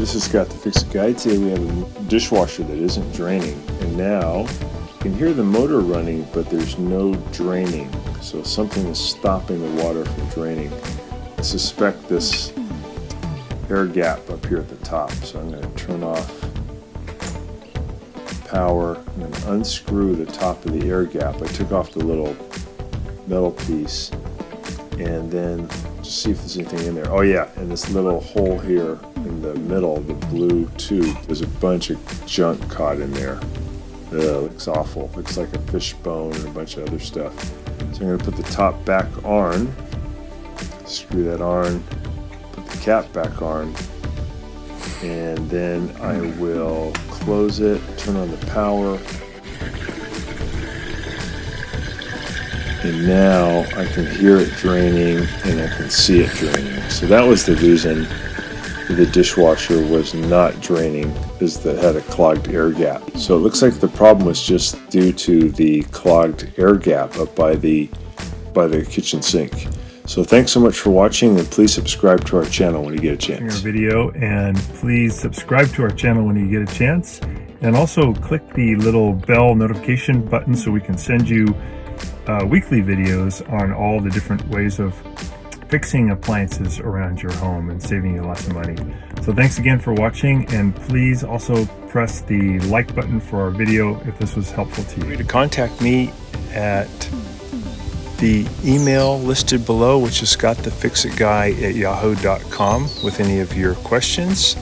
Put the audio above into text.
This is Scott the Fix-It Guy. Today we have a dishwasher that isn't draining, and now you can hear the motor running, but there's no draining. So something is stopping the water from draining. I suspect this air gap up here at the top. So I'm going to turn off power and then unscrew the top of the air gap. I took off the little metal piece and then just see if there's anything in there. Oh yeah, and this little hole here in the middle, the blue tube, there's a bunch of junk caught in there. Ugh, looks awful. Looks like a fish bone and a bunch of other stuff. So I'm going to put the top back on, screw that on, put the cap back on, and then I will close it, turn on the power, and now I can hear it draining and I can see it draining. So that was the reason the dishwasher was not draining, is that it had a clogged air gap. So it looks like the problem was just due to the clogged air gap up by the kitchen sink. So thanks so much for watching, and please subscribe to our channel when you get a chance. Our video, and please subscribe to our channel when you get a chance, and also click the little bell notification button so we can send you weekly videos on all the different ways of fixing appliances around your home and saving you lots of money. So thanks again for watching, and please also press the like button for our video if this was helpful to you. To contact me at the email listed below, which is scottthefixitguy@yahoo.com, with any of your questions.